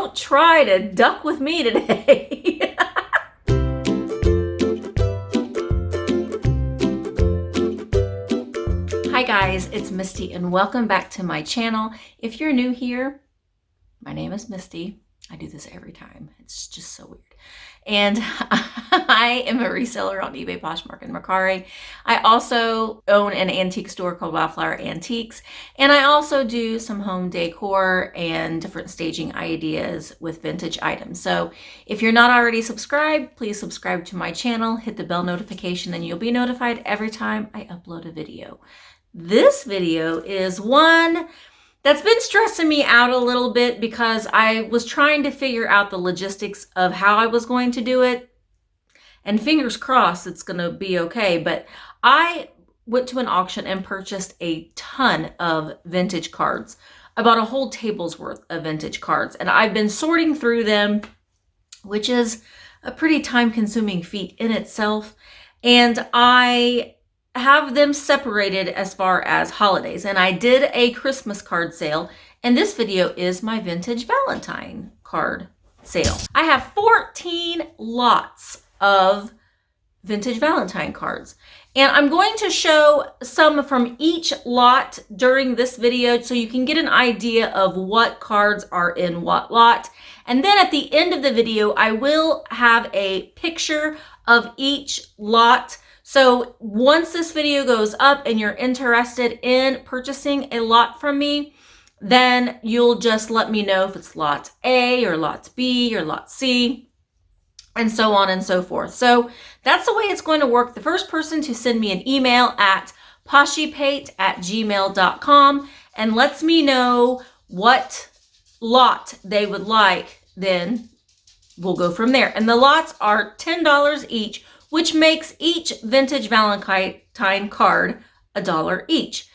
don't try to duck with me today. Hi guys, it's Misty and welcome back to my channel. If you're new here, my name is Misty. I do this every time. It's just so weird. And I am a reseller on eBay, Poshmark, and Mercari. I also own an antique store called Wildflower Antiques. And I also do some home decor and different staging ideas with vintage items. So if you're not already subscribed, please subscribe to my channel, hit the bell notification, and you'll be notified every time I upload a video. This video is one that's been stressing me out a little bit because I was trying to figure out the logistics of how I was going to do it. And fingers crossed it's going to be okay. But I went to an auction and purchased a ton of vintage cards. I bought a whole table's worth of vintage cards. And I've been sorting through them, which is a pretty time-consuming feat in itself. And I have them separated as far as holidays, and I did a Christmas card sale, and this video is my vintage Valentine card sale. I have 14 lots of vintage Valentine cards, and I'm going to show some from each lot during this video so you can get an idea of what cards are in what lot. And then at the end of the video, I will have a picture of each lot. So once this video goes up and you're interested in purchasing a lot from me, then you'll just let me know if it's lot A or lot B or lot C, and so on and so forth. So that's the way it's going to work. The first person to send me an email at poshypate@gmail.com and lets me know what lot they would like, then we'll go from there. And the lots are $10 each, which makes each vintage Valentine card $1 each.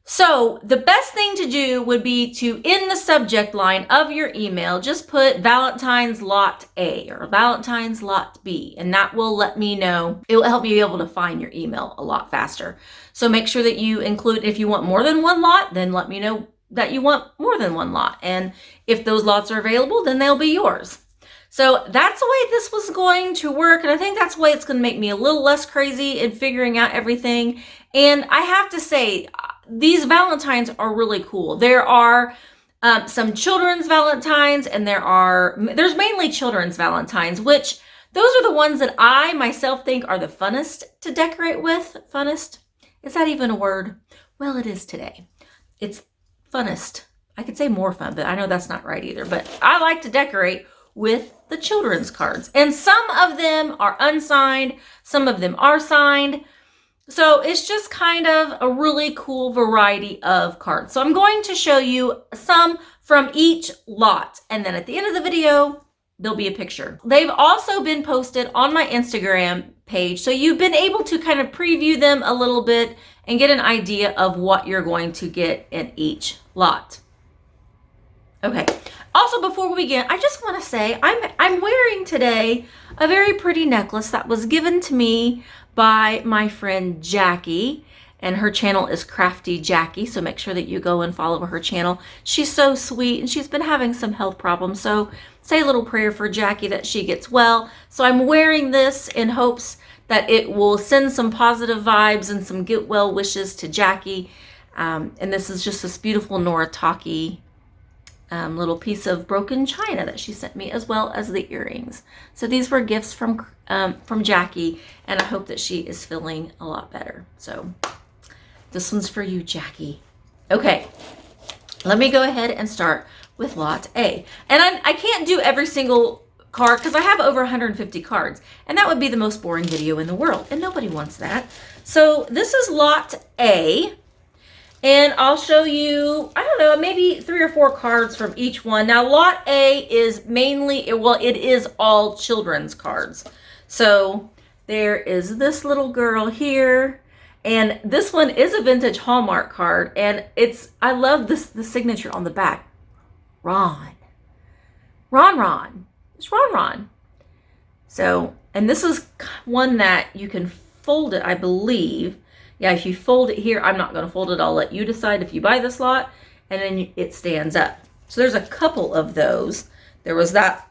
So the best thing to do would be to, in the subject line of your email, just put Valentine's Lot A or Valentine's Lot B, and that will let me know. It will help me be able to find your email a lot faster. So make sure that you include, if you want more than one lot, then let me know that you want more than one lot. And if those lots are available, then they'll be yours. So that's the way this was going to work. And I think that's the way it's going to make me a little less crazy in figuring out everything. And I have to say, these Valentines are really cool. There are some children's Valentines, and there's mainly children's Valentines, which those are the ones that I myself think are the funnest to decorate with. Funnest? Is that even a word? Well, it is today. It's funnest. I could say more fun, but I know that's not right either. But I like to decorate with the children's cards. And some of them are unsigned, some of them are signed. So it's just kind of a really cool variety of cards. So I'm going to show you some from each lot. And then at the end of the video, there'll be a picture. They've also been posted on my Instagram page. So you've been able to kind of preview them a little bit and get an idea of what you're going to get in each lot. Okay. Also, before we begin, I just want to say I'm wearing today a very pretty necklace that was given to me by my friend Jackie, and her channel is Crafty Jackie, so make sure that you go and follow her channel. She's so sweet, and she's been having some health problems, so say a little prayer for Jackie that she gets well. So I'm wearing this in hopes that it will send some positive vibes and some get well wishes to Jackie. And this is just this beautiful Noritake little piece of broken china that she sent me, as well as the earrings. So these were gifts from Jackie, and I hope that she is feeling a lot better. So this one's for you, Jackie. Okay, let me go ahead and start with lot A. And I can't do every single card because I have over 150 cards, and that would be the most boring video in the world, and nobody wants that. So this is lot A. And I'll show you, I don't know, maybe 3 or 4 cards from each one. Now, lot A is mainly, well, it is all children's cards. So there is this little girl here. And this one is a vintage Hallmark card. And I love the signature on the back. Ron. Ron. It's Ron. So, and this is one that you can fold it, I believe. Yeah, if you fold it here, I'm not going to fold it. I'll let you decide if you buy this lot, and then it stands up. So there's a couple of those There was that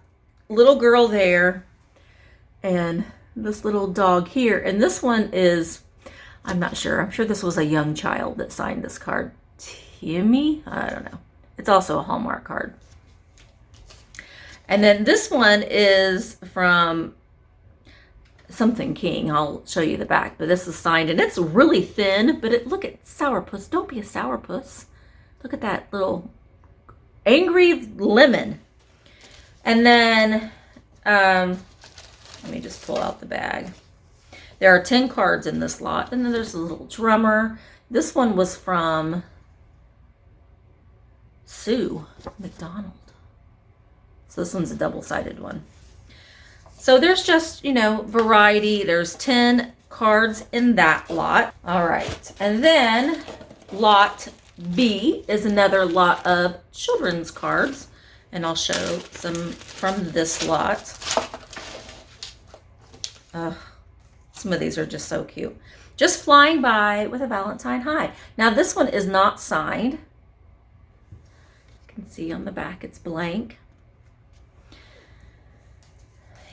little girl there and this little dog here. And this one is, I'm not sure. I'm sure this was a young child that signed this card. Timmy? I don't know. It's also a Hallmark card. And then this one is from something King. I'll show you the back, but this is signed and it's really thin, but look at Sourpuss. Don't be a sourpuss. Look at that little angry lemon. And then, let me just pull out the bag. There are 10 cards in this lot. And then there's a little drummer. This one was from Sue McDonald. So this one's a double-sided one. So there's just, you know, variety. There's 10 cards in that lot. All right. And then lot B is another lot of children's cards. And I'll show some from this lot. Some of these are just so cute. Just flying by with a Valentine high. Now this one is not signed. You can see on the back it's blank.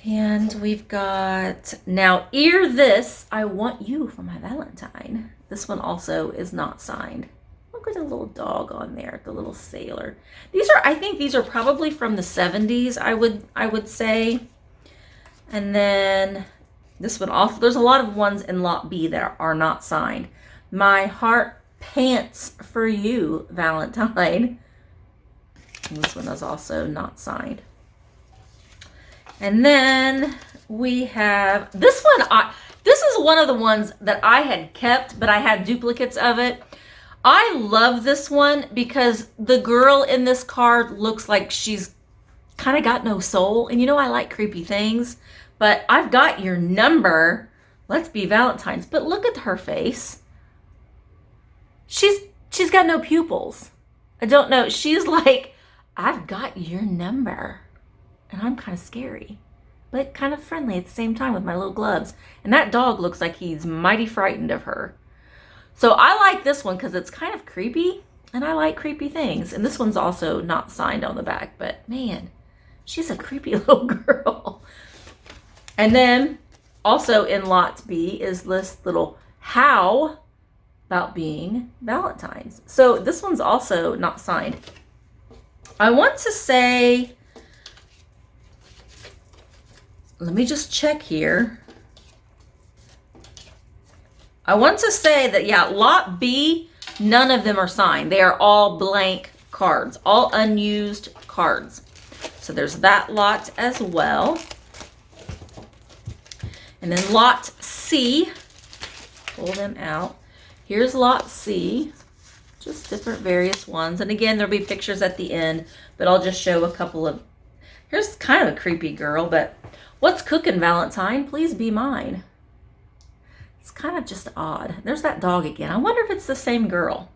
And we've got, now ear this, I want you for my Valentine. This one also is not signed. Look at the little dog on there, the little sailor. These are, I think these are probably from the 70s, I would say. And then this one also, there's a lot of ones in lot B that are not signed. My heart pants for you, Valentine. And this one is also not signed. And then we have this one. This is one of the ones that I had kept, but I had duplicates of it. I love this one because the girl in this card looks like she's kind of got no soul. And you know, I like creepy things, but I've got your number. Let's be Valentine's. But look at her face. She's got no pupils. I don't know. She's like, I've got your number. And I'm kind of scary, but kind of friendly at the same time with my little gloves. And that dog looks like he's mighty frightened of her. So I like this one because it's kind of creepy, and I like creepy things. And this one's also not signed on the back, but man, she's a creepy little girl. And then also in lot B is this little how about being Valentine's. So this one's also not signed. I want to say, let me just check here. I want to say that, yeah, lot B, none of them are signed. They are all blank cards, all unused cards. So there's that lot as well. And then lot C, pull them out. Here's lot C, just different various ones. And again, there'll be pictures at the end, but I'll just show a couple of, here's kind of a creepy girl, but what's cooking, Valentine? Please be mine. It's kind of just odd. There's that dog again. I wonder if it's the same girl.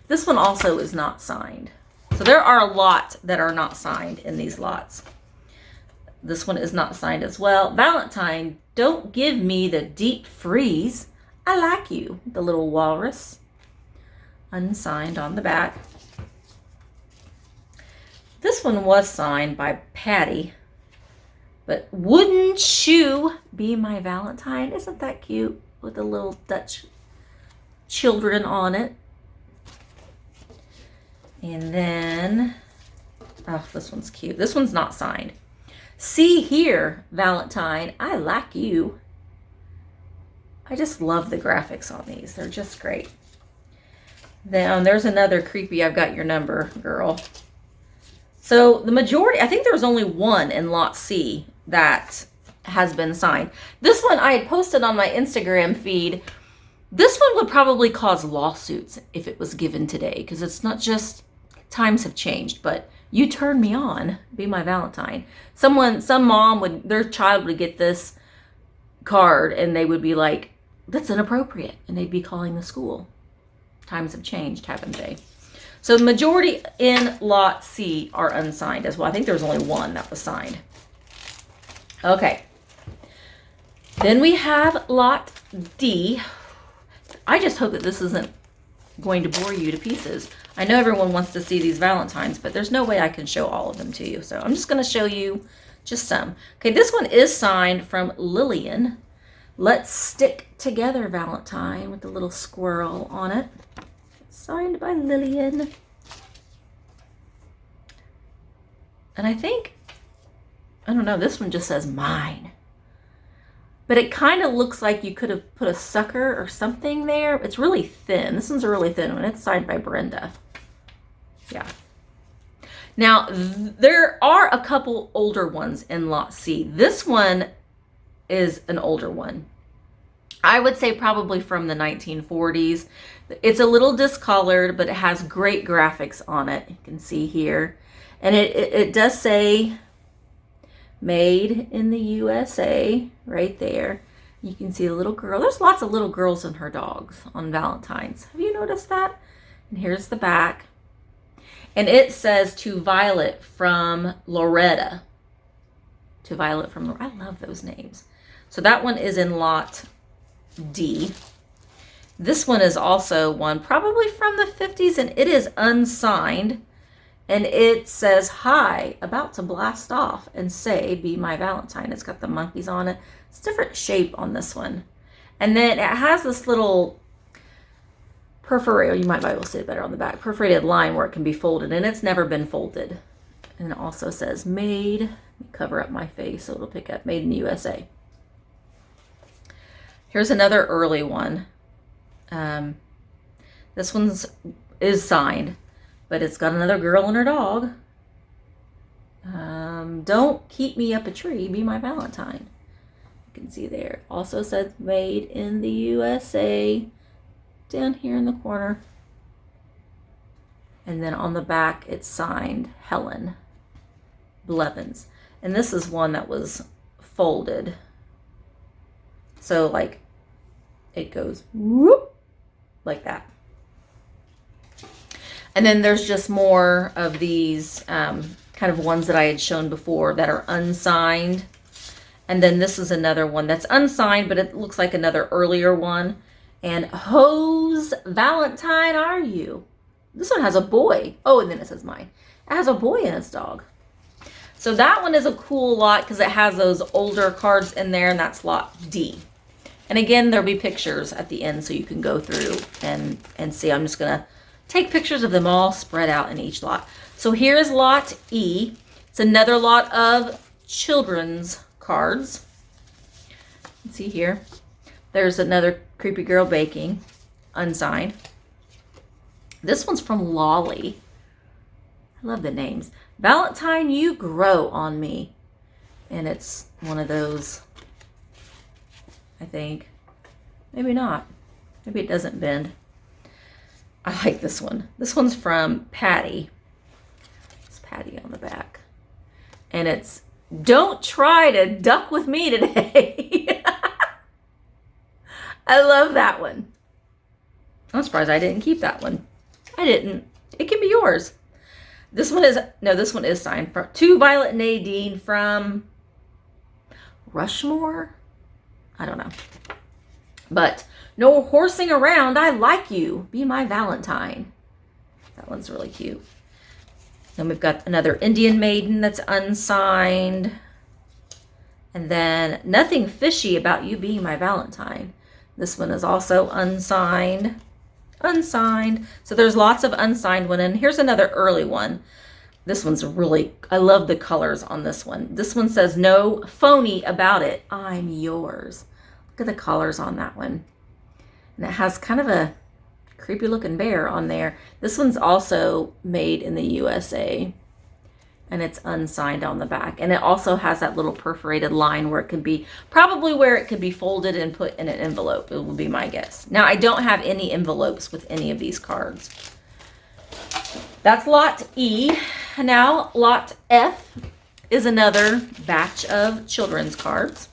This one also is not signed. So there are a lot that are not signed in these lots. This one is not signed as well. Valentine, don't give me the deep freeze. I like you. The little walrus. Unsigned on the back. This one was signed by Patty. But wouldn't you be my Valentine? Isn't that cute? With the little Dutch children on it. And then, oh, this one's cute. This one's not signed. See here, Valentine, I like you. I just love the graphics on these. They're just great. Then there's another creepy I've got your number girl. So the majority, I think there was only one in lot C that has been signed. This one I had posted on my Instagram feed. This one would probably cause lawsuits if it was given today, because it's not just, times have changed, but you turn me on, be my Valentine. Some mom would, their child would get this card and they would be like, that's inappropriate. And they'd be calling the school. Times have changed, haven't they? So the majority in lot C are unsigned as well. I think there was only one that was signed. Okay. Then we have lot D. I just hope that this isn't going to bore you to pieces. I know everyone wants to see these Valentines, but there's no way I can show all of them to you. So I'm just going to show you just some. Okay, this one is signed from Lillian. Let's Stick Together Valentine with the little squirrel on it. Signed by Lillian. And I think, I don't know, this one just says mine. But it kind of looks like you could have put a sucker or something there. It's really thin. This one's a really thin one. It's signed by Brenda. Yeah. Now, there are a couple older ones in Lot C. This one is an older one. I would say probably from the 1940s. It's a little discolored, but it has great graphics on it. You can see here. And it does say made in the USA right there. You can see a little girl. There's lots of little girls and her dogs on Valentine's. Have you noticed that? And here's the back. And it says to Violet from Loretta. To Violet from Loretta. I love those names. So that one is in Lot D. This one is also one probably from the 50s, and it is unsigned. And it says, hi, about to blast off and say, be my Valentine. It's got the monkeys on it. It's a different shape on this one. And then it has this little perforated, you might be able to see it better on the back, perforated line where it can be folded, and it's never been folded. And it also says made, cover up my face so it'll pick up, made in the USA. Here's another early one. This one's is signed, but it's got another girl and her dog. Don't keep me up a tree, be my Valentine. You can see there. Also says made in the USA down here in the corner. And then on the back, it's signed Helen Blevins. And this is one that was folded. So like it goes whoop, like that. And then there's just more of these kind of ones that I had shown before that are unsigned. And then this is another one that's unsigned, but it looks like another earlier one. And whose Valentine are you? This one has a boy. Oh, and then it says mine. It has a boy and its dog. So that one is a cool lot because it has those older cards in there, and that's Lot D. And again, there'll be pictures at the end so you can go through and see. I'm just going to take pictures of them all spread out in each lot. So here's Lot E. It's another lot of children's cards. You can see here. There's another Creepy Girl Baking, unsigned. This one's from Lolly. I love the names. Valentine, you grow on me. And it's one of those, I think. Maybe not. Maybe it doesn't bend. I like this one. This one's from Patty. It's Patty on the back. And it's, don't try to duck with me today. I love that one. I'm surprised I didn't keep that one. I didn't. It can be yours. This one is, no, this one is signed to Violet and Nadine from Rushmore? I don't know. But no horsing around. I like you. Be my Valentine. That one's really cute. Then we've got another Indian Maiden that's unsigned. And then Nothing Fishy About You Being My Valentine. This one is also unsigned. Unsigned. So there's lots of unsigned one. And here's another early one. This one's really, I love the colors on this one. This one says, no phony about it. I'm yours. Look at the colors on that one. And it has kind of a creepy looking bear on there. This one's also made in the USA. And it's unsigned on the back. And it also has that little perforated line where it can be, probably where it could be folded and put in an envelope. It will be my guess. Now, I don't have any envelopes with any of these cards. That's Lot E. Now, Lot F is another batch of children's cards.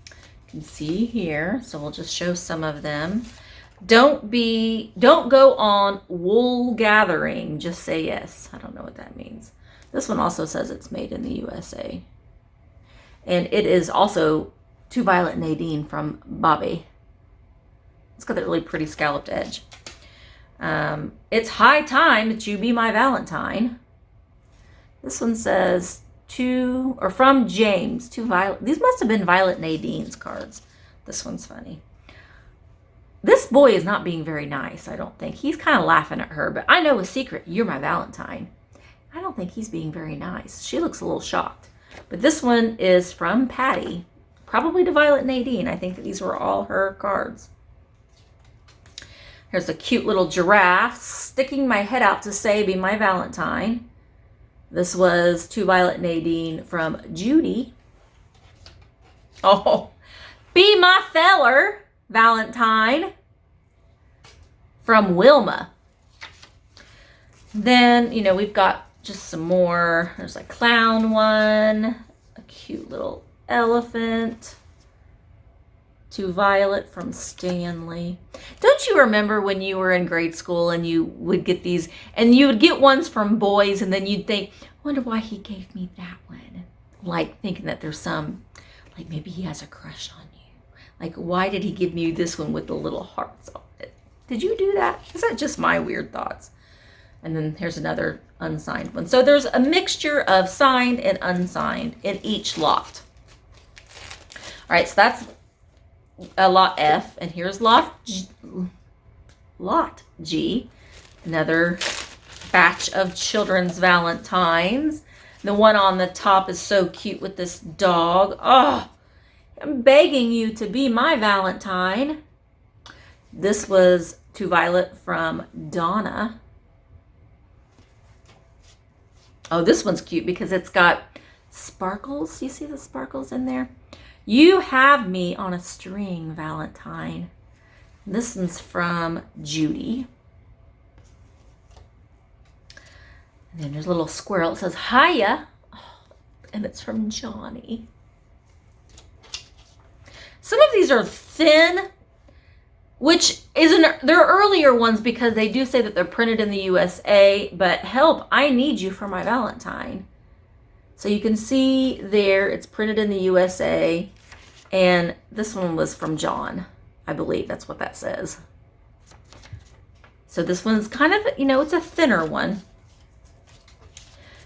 You can see here. So we'll just show some of them. Don't go on wool gathering. Just say yes. I don't know what that means. This one also says it's made in the USA. And it is also to Violet and Nadine from Bobby. It's got that really pretty scalloped edge. It's high time that you be my Valentine. This one says to, or from James to Violet. These must have been Violet Nadine's cards. This one's funny. This boy is not being very nice, I don't think. He's kind of laughing at her, but I know a secret. You're my Valentine. I don't think he's being very nice. She looks a little shocked. But this one is from Patty, probably to Violet Nadine. I think that these were all her cards. Here's a cute little giraffe sticking my head out to say, be my Valentine. This was to Violet Nadine from Judy. Oh, be my feller, Valentine, from Wilma. Then, you know, we've got just some more. There's a clown one, a cute little elephant. To Violet from Stanley. Don't you remember when you were in grade school and you would get these, and you would get ones from boys, and then you'd think, I wonder why he gave me that one. Like thinking that there's some, like maybe he has a crush on you. Like, why did he give me this one with the little hearts on it? Did you do that? Is that just my weird thoughts? And then here's another unsigned one. So there's a mixture of signed and unsigned in each lot. All right, so that's a lot F, and here's lot G, another batch of children's Valentines. The one on the top is so cute with this dog. Oh, I'm begging you to be my Valentine. This was to Violet from Donna. Oh, this one's cute because it's got sparkles. You see the sparkles in there? You have me on a string, Valentine. This one's from Judy. And then there's a little squirrel. It says, hiya. Oh, and it's from Johnny. Some of these are thin, which isn't, they're earlier ones because they do say that they're printed in the USA, but help, I need you for my Valentine. So you can see there, it's printed in the USA. And this one was from John. I believe that's what that says. So this one's kind of, you know, it's a thinner one.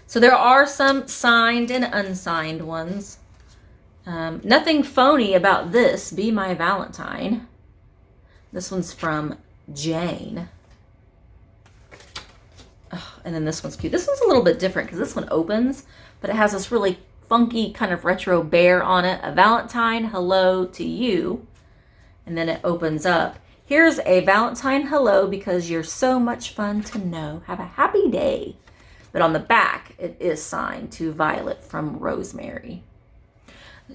So there are some signed and unsigned ones. Nothing phony about this. Be my Valentine. This one's from Jane. Oh, and then this one's cute. This one's a little bit different because this one opens, but it has this really funky kind of retro bear on it. A Valentine hello to you. And then it opens up. Here's a Valentine hello because you're so much fun to know. Have a happy day. But on the back, it is signed to Violet from Rosemary.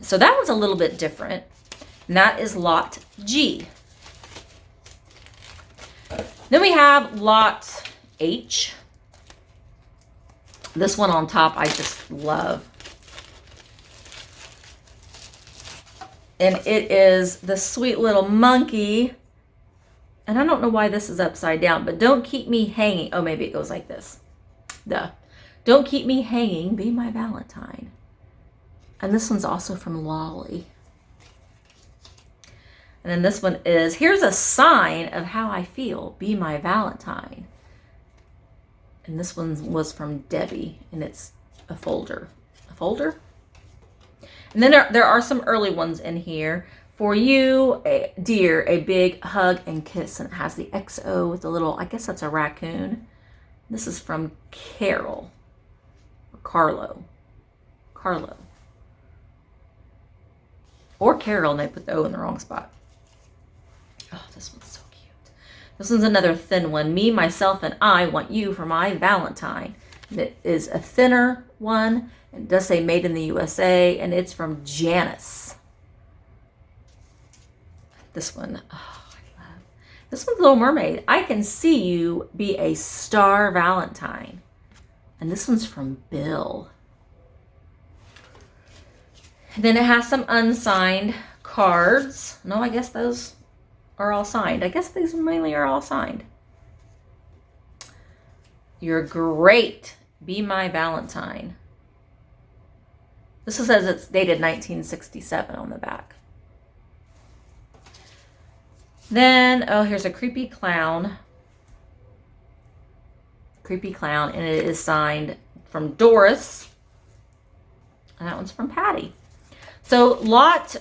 So that one's a little bit different. And that is lot G. Then we have lot H. This one on top I just love. And it is the sweet little monkey. And I don't know why this is upside down, but don't keep me hanging. Oh, maybe it goes like this. Duh. Don't keep me hanging. Be my Valentine. And this one's also from Lolly. And then this one is, here's a sign of how I feel. Be my Valentine. And this one was from Debbie, and it's a folder. A folder? And then there are some early ones in here. For you, dear, a big hug and kiss. And it has the XO with the little, I guess that's a raccoon. This is from Carol. Or Carlo. Carlo. Or Carol, and they put the O in the wrong spot. Oh, this one's so cute. This one's another thin one. Me, myself, and I want you for my Valentine. And it is a thinner one. It does say made in the USA, and it's from Janice. This one, oh, I love. This one's Little Mermaid. I can see you be a star Valentine. And this one's from Bill. And then it has some unsigned cards. No, I guess those are all signed. I guess these mainly are all signed. You're great. Be my Valentine. This says it's dated 1967 on the back. Then, oh, here's a creepy clown. Creepy Clown, and it is signed from Doris, and that one's from Patty. So lot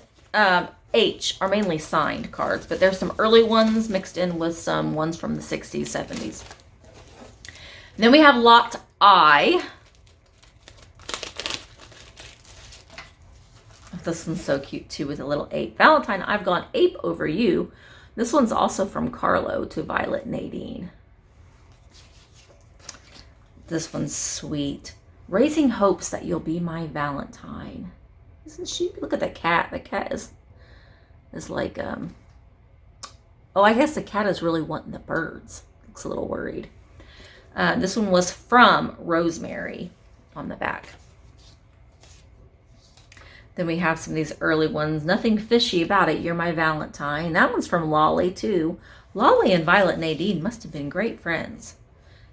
H are mainly signed cards, but there's some early ones mixed in with some ones from the 60s, 70s. Then we have lot I. This one's so cute too with a little ape. Valentine, I've gone ape over you. This one's also from Carlo to Violet Nadine. This one's sweet. Raising hopes that you'll be my Valentine. Isn't she? Look at the cat. The cat is like, oh, I guess the cat is really wanting the birds. Looks a little worried. This one was from Rosemary on the back. Then we have some of these early ones. Nothing fishy about it. You're my Valentine. That one's from Lolly too. Lolly and Violet Nadine must have been great friends.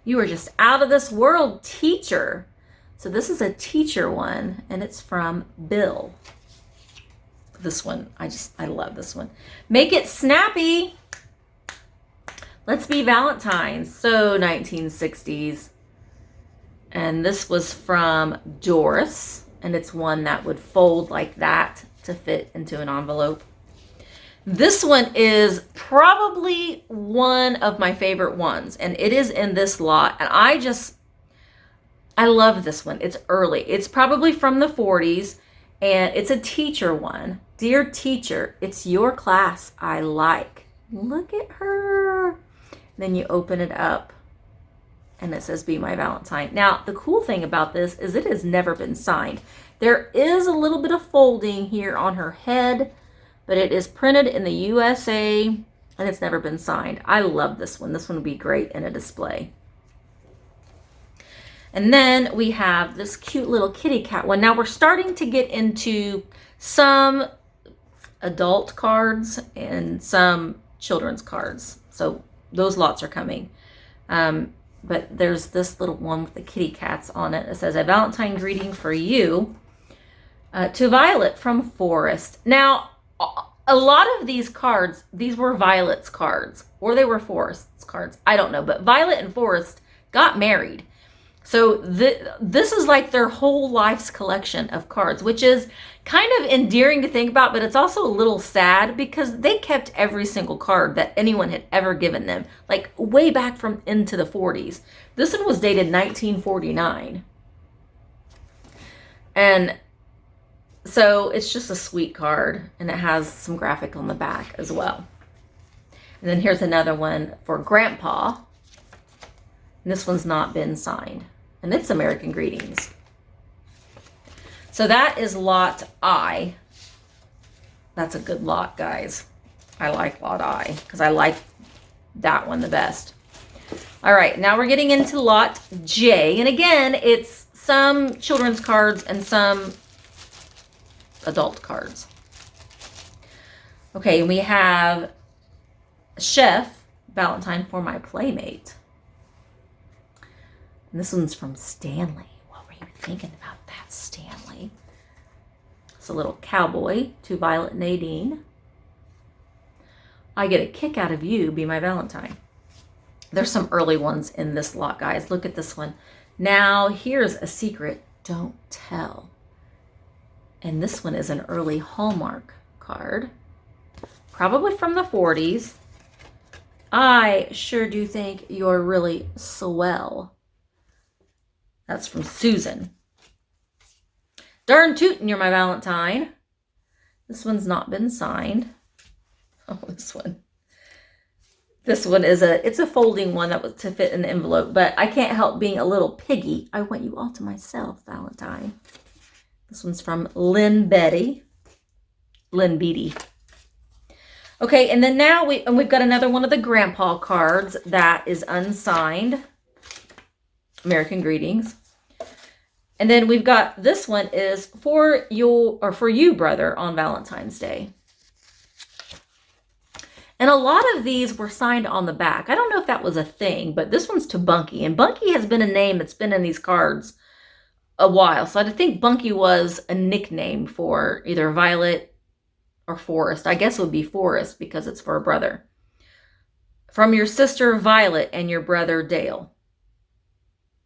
You are just out of this world, teacher. So this is a teacher one, and it's from Bill. This one, I love this one. Make it snappy. Let's be Valentines. So 1960s. And this was from Doris, and it's one that would fold like that to fit into an envelope. This one is probably one of my favorite ones, and it is in this lot, and I love this one. It's early. It's probably from the 40s, and it's a teacher one. Dear teacher, it's your class I like. Look at her. And then you open it up, and it says, be my Valentine. Now, the cool thing about this is it has never been signed. There is a little bit of folding here on her head, but it is printed in the USA, and it's never been signed. I love this one. This one would be great in a display. And then we have this cute little kitty cat one. Now we're starting to get into some adult cards and some children's cards. So those lots are coming. But there's this little one with the kitty cats on it. It says, a Valentine greeting for you to Violet from Forest. Now, a lot of these cards, these were Violet's cards, or they were Forest's cards. I don't know, but Violet and Forest got married. So this is like their whole life's collection of cards, which is kind of endearing to think about, but it's also a little sad because they kept every single card that anyone had ever given them, like way back from into the 40s. This one was dated 1949. And so it's just a sweet card, and it has some graphic on the back as well. And then here's another one for Grandpa. And this one's not been signed, and it's American Greetings. So that is lot I. That's a good lot, guys. I like lot I because I like that one the best. All right, now we're getting into lot J. And again, it's some children's cards and some adult cards. Okay, we have Chef Valentine for my playmate. And this one's from Stanley. What were you thinking about that, Stanley? It's a little cowboy to Violet Nadine. I get a kick out of you, be my Valentine. There's some early ones in this lot, guys. Look at this one. Now, here's a secret. Don't tell. And this one is an early Hallmark card. Probably from the 40s. I sure do think you're really swell. That's from Susan. Darn tootin', you're my Valentine. This one's not been signed. Oh, this one. This one is it's a folding one that was to fit in the envelope, but I can't help being a little piggy. I want you all to myself, Valentine. This one's from Lynn Beatty. Okay, and then now we've got another one of the Grandpa cards that is unsigned. American Greetings. And then we've got this one is for you, brother, on Valentine's Day. And a lot of these were signed on the back. I don't know if that was a thing, but this one's to Bunky. And Bunky has been a name that's been in these cards a while. So I think Bunky was a nickname for either Violet or Forest. I guess it would be Forest because it's for a brother. From your sister Violet and your brother Dale.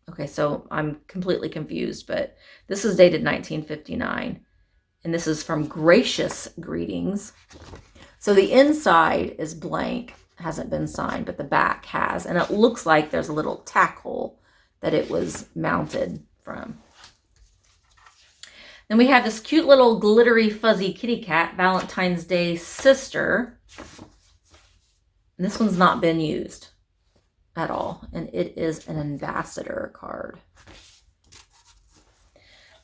Okay, so I'm completely confused, but this is dated 1959. And this is from Gracious Greetings. So the inside is blank, hasn't been signed, but the back has. And it looks like there's a little tack hole that it was mounted from. Then we have this cute little glittery fuzzy kitty cat, Valentine's Day Sister. And this one's not been used at all. And it is an ambassador card.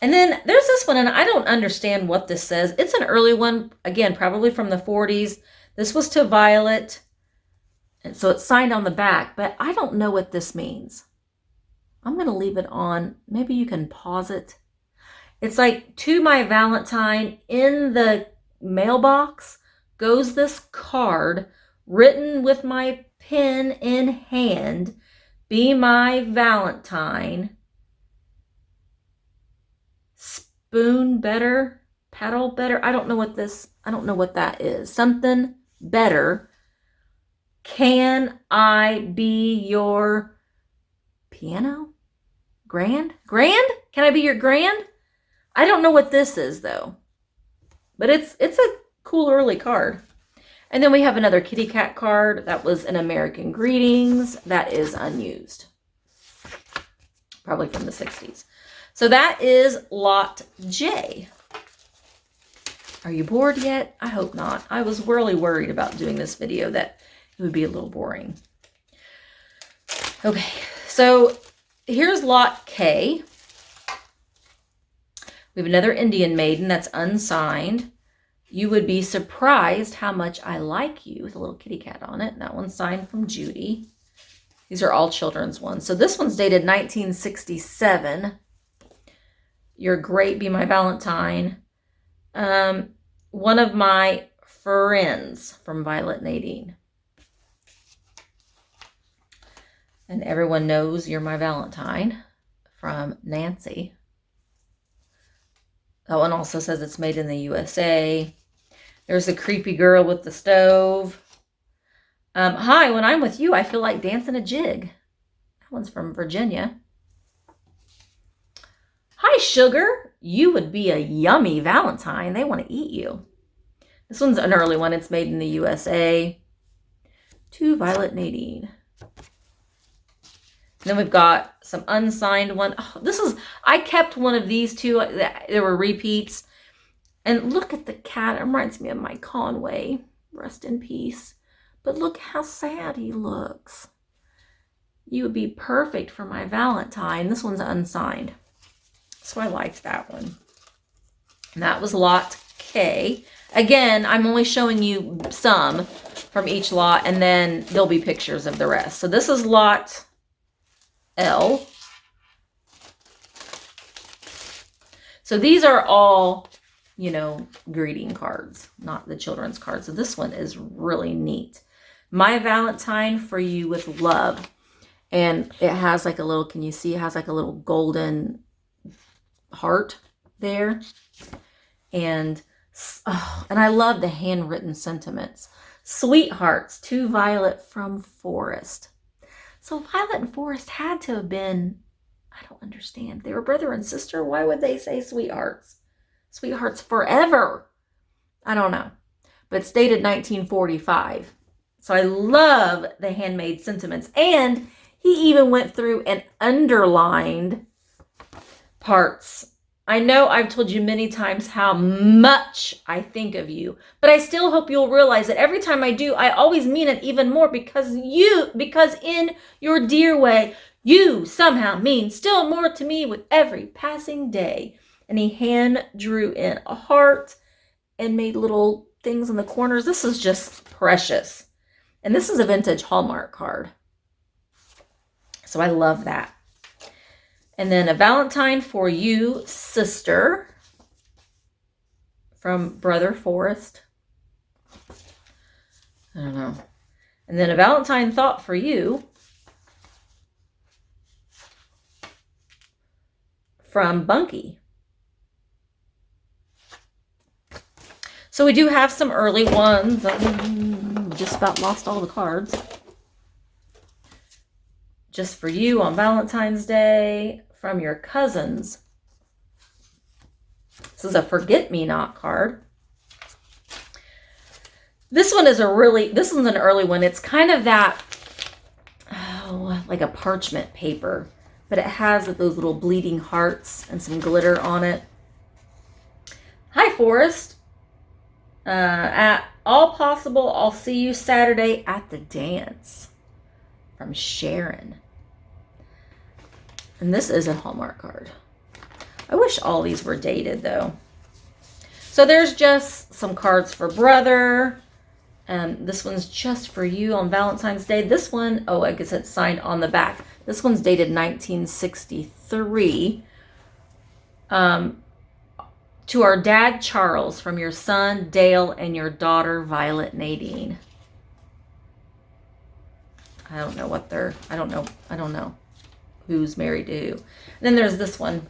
And then there's this one, and I don't understand what this says. It's an early one, again, probably from the 40s. This was to Violet, and so it's signed on the back, but I don't know what this means. I'm going to leave it on. Maybe you can pause it. It's like, to my Valentine, in the mailbox goes this card written with my pen in hand. Be my Valentine. Spoon better, paddle better. I don't know what that is. Something better. Can I be your piano? Grand? Can I be your grand? I don't know what this is though. But it's a cool early card. And then we have another kitty cat card. That was an American Greetings. That is unused. Probably from the 60s. So that is Lot J. Are you bored yet? I hope not. I was really worried about doing this video that it would be a little boring. Okay, so here's Lot K. We have another Indian maiden that's unsigned. You would be surprised how much I like you, with a little kitty cat on it. And that one's signed from Judy. These are all children's ones. So this one's dated 1967. You're great, be my Valentine. One of my friends from Violet Nadine. And everyone knows You're My Valentine from Nancy. That one also says it's made in the USA. There's a creepy girl with the stove. Hi, when I'm with you, I feel like dancing a jig. That one's from Virginia. Hi, sugar. You would be a yummy Valentine. They want to eat you. This one's an early one. It's made in the USA. To Violet Nadine. And then we've got some unsigned one. Oh, I kept one of these two. There were repeats. And look at the cat. It reminds me of my Conway. Rest in peace. But look how sad he looks. You would be perfect for my Valentine. This one's unsigned. So I liked that one. And that was Lot K. Again, I'm only showing you some from each lot, and then there'll be pictures of the rest. So this is Lot L. So these are all, greeting cards, not the children's cards. So this one is really neat. My Valentine for you with love. And it has like a little, can you see? It has like a little golden heart there. And I love the handwritten sentiments. Sweethearts, to Violet from Forest. So Violet and Forest had to have been, I don't understand. They were brother and sister. Why would they say sweethearts? Sweethearts forever. I don't know. But it's dated 1945. So I love the handmade sentiments. And he even went through and underlined parts. I know I've told you many times how much I think of you, but I still hope you'll realize that every time I do, I always mean it even more because in your dear way, you somehow mean still more to me with every passing day. And he hand drew in a heart and made little things in the corners. This is just precious. And this is a vintage Hallmark card. So I love that. And then a Valentine for you, sister, from Brother Forest. I don't know. And then a Valentine thought for you from Bunky. So we do have some early ones. Just about lost all the cards. just for you on Valentine's Day from your cousins. This is a forget-me-not card. This one's an early one. It's kind of that, like a parchment paper, but it has those little bleeding hearts and some glitter on it. Hi, Forrest. At all possible, I'll see you Saturday at the dance. From Sharon. And this is a Hallmark card. I wish all these were dated, though. So there's just some cards for brother. This one's just for you on Valentine's Day. This one, I guess it's signed on the back. This one's dated 1963. To our dad, Charles, from your son, Dale, and your daughter, Violet Nadine. I don't know who's married to who. And then there's this one.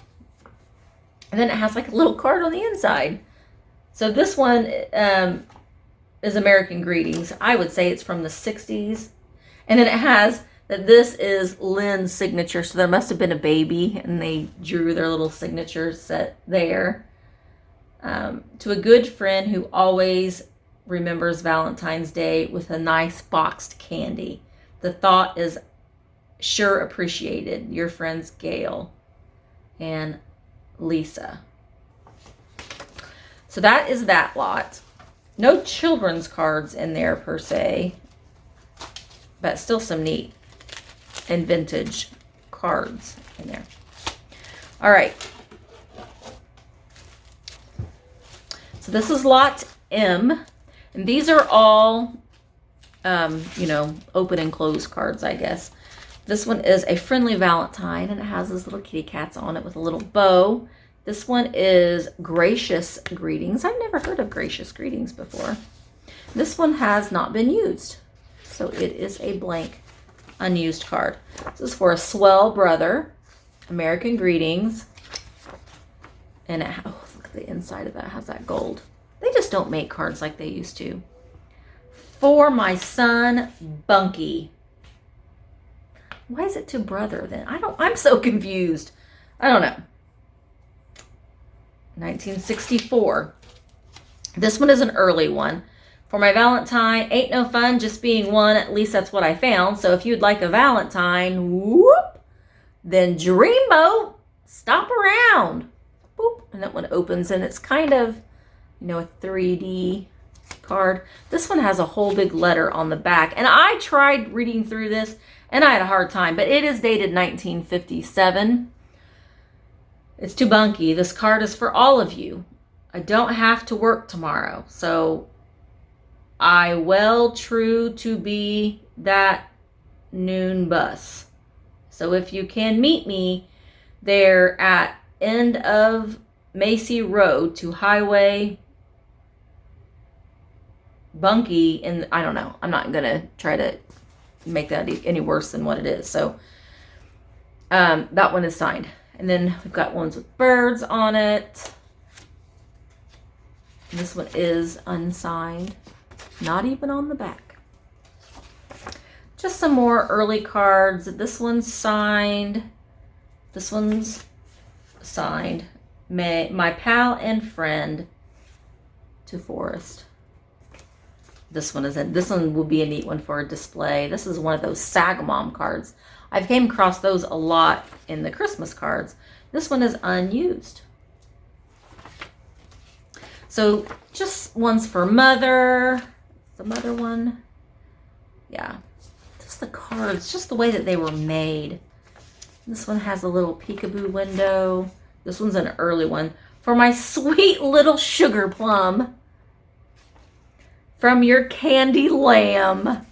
And then it has like a little card on the inside. So this one is American Greetings. I would say it's from the 60s. And then it has that this is Lynn's signature. So there must have been a baby and they drew their little signature set there. To a good friend who always remembers Valentine's Day with a nice boxed candy. The thought is sure appreciated. Your friends Gail and Lisa. So that is that lot. No children's cards in there per se, but still some neat and vintage cards in there. All right. So this is lot M, and these are all, open and closed cards, I guess. This one is a friendly Valentine, and it has those little kitty cats on it with a little bow. This one is Gracious Greetings. I've never heard of Gracious Greetings before. This one has not been used, so it is a blank, unused card. This is for a swell brother, American Greetings, and look at the inside of that. It has that gold. They just don't make cards like they used to. For my son, Bunky. Why is it to brother then? I'm so confused. I don't know. 1964. This one is an early one. For my Valentine, ain't no fun just being one. At least that's what I found. So if you'd like a Valentine, whoop, then Dreamboat, stop around. Boop. And that one opens, and it's kind of, a 3D card. This one has a whole big letter on the back. And I tried reading through this, and I had a hard time. But it is dated 1957. It's to Bunky. This card is for all of you. I don't have to work tomorrow, so I will true to be that noon bus. So if you can meet me there at end of Macy Road to Highway Bunky, and I don't know. I'm not going to try to make that any worse than what it is. So that one is signed. And then we've got ones with birds on it. This one is unsigned. Not even on the back. Just some more early cards. This one's signed. This one's signed. My pal and friend, to Forrest. This one will be a neat one for a display. This is one of those Sagamom cards. I've came across those a lot in the Christmas cards. This one is unused. So just ones for mother. The mother one. Yeah. Just the cards, just the way that they were made. This one has a little peekaboo window. This one's an early one. For my sweet little sugar plum. From your candy lamb.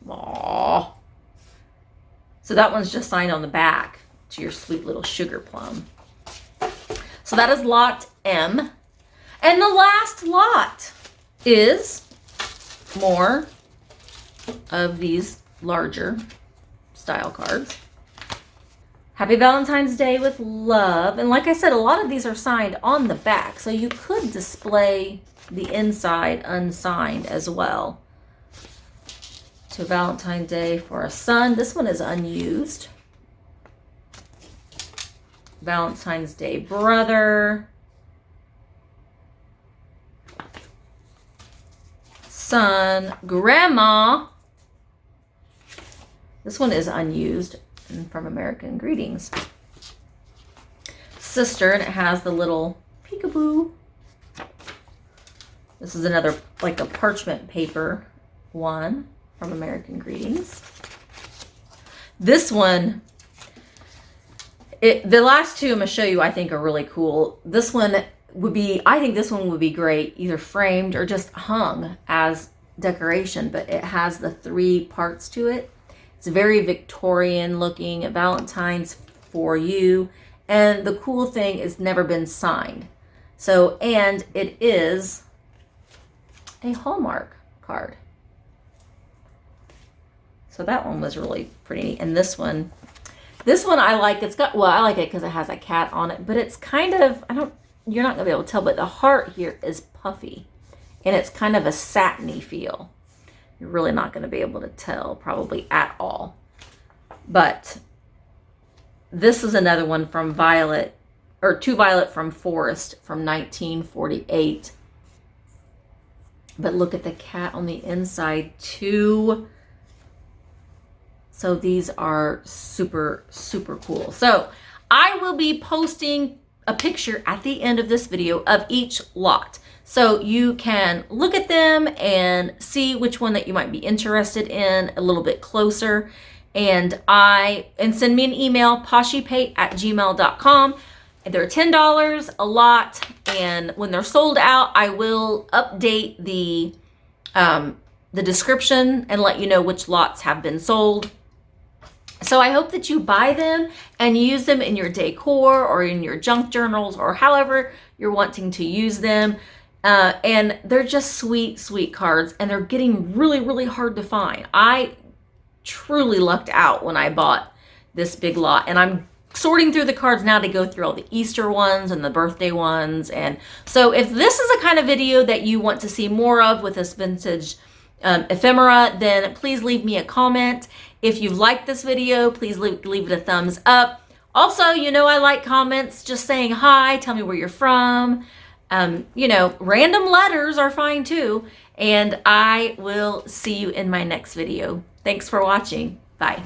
Aww. So that one's just signed on the back to your sweet little sugar plum. So that is lot M. And the last lot is more of these larger style cards. Happy Valentine's Day with love. And like I said, a lot of these are signed on the back, so you could display the inside unsigned as well. To to Valentine's Day for a son. This one is unused. Valentine's Day brother. Son, grandma. This one is unused and from American Greetings. Sister, and it has the little peekaboo. This is another, like a parchment paper one from American Greetings. This one, the last two I'm going to show you I think are really cool. This one would be, I think this one would be great, either framed or just hung as decoration, but it has the 3 parts to it. It's very Victorian looking, Valentine's for you. And the cool thing is never been signed. So, and it is a Hallmark card. So that one was really pretty neat. And this one I like. It's got, well, I like it because it has a cat on it, but it's kind of, you're not gonna be able to tell, but the heart here is puffy and it's kind of a satiny feel. You're really not gonna be able to tell probably at all. But this is another one from Violet, or To Violet from Forest from 1948. But look at the cat on the inside too. So these are super, super cool. So I will be posting a picture at the end of this video of each lot. So you can look at them and see which one that you might be interested in a little bit closer. And send me an email, poshypate@gmail.com. They're $10 a lot. And when they're sold out, I will update the description and let you know which lots have been sold. So I hope that you buy them and use them in your decor or in your junk journals or however you're wanting to use them. And they're just sweet, sweet cards, and they're getting really, really hard to find. I truly lucked out when I bought this big lot, and I'm sorting through the cards now to go through all the Easter ones and the birthday ones. And so if this is the kind of video that you want to see more of with this vintage ephemera, then please leave me a comment. If you've liked this video, please leave it a thumbs up. Also, I like comments just saying hi, tell me where you're from. Random letters are fine too. And I will see you in my next video. Thanks for watching. Bye.